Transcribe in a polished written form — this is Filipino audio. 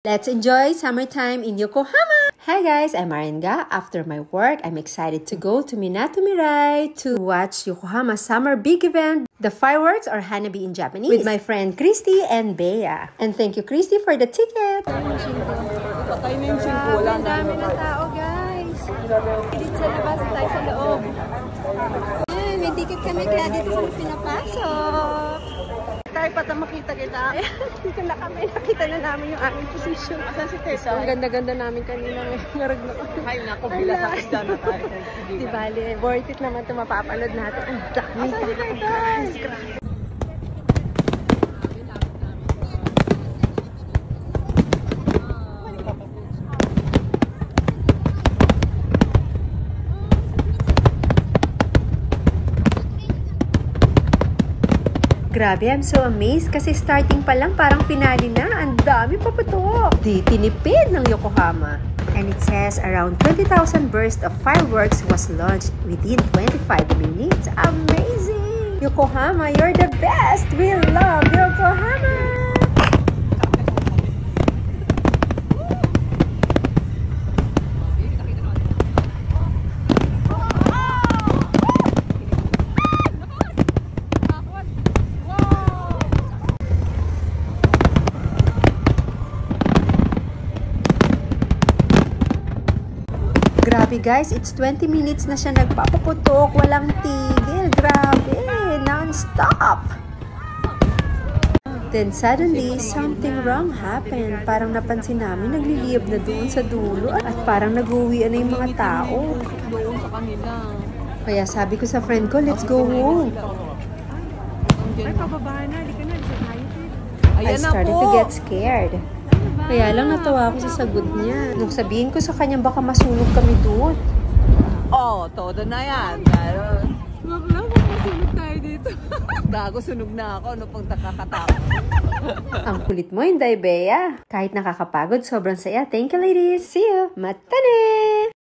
Let's enjoy summertime in Yokohama! Hi guys, I'm Maringa. After my work, I'm excited to go to Minato Mirai to watch Yokohama Summer Big Event, the fireworks or Hanabi in Japanese, with my friend Christy and Bea. And thank you Christy for the ticket! Patay na yung 5, wala na. Ang dami ng tao guys! Dito sa labas, tayo sa loob. Ay, may ticket kami kaya dito kami pinapasok. Tayo pa makita kita. Dito na kami, nakita na namin yung aming position. Asan si Tessa? Ang ganda-ganda namin kanina. Ngarag na. Ay, naku, bila sa isda na tayo. Di bali, worth it naman ito mapapanood natin. Ang dami tao guys. Grabe, I'm so amazed kasi starting pa lang parang finale na. Ang dami paputok. Di tinipid ng Yokohama. And it says around 20,000 bursts of fireworks was launched within 25 minutes. Amazing! Yokohama, you're the best! We love Yokohama! Grabe guys, it's 20 minutes na siya nagpapaputok, walang tigil. Grabe, non-stop. Then suddenly, something wrong happened. Parang napansin namin, nagliliyab na doon sa dulo at parang nag-uwian na yung mga tao. Doon sa kanila. Kaya sabi ko sa friend ko, let's go home. Ay, pababa na. Di ka na. I started to get scared. Kaya lang natawa ako sa sagot niya. Nung sabihin ko sa kanya, baka masunog kami doon. Oh, todo na yan. Wag lang, masunog tayo dito. Gago, sunog na ako. Ano pang nakakatakot. Ang kulit mo, hindi, Bea. Kahit nakakapagod, sobrang saya. Thank you, ladies. See you. Matane!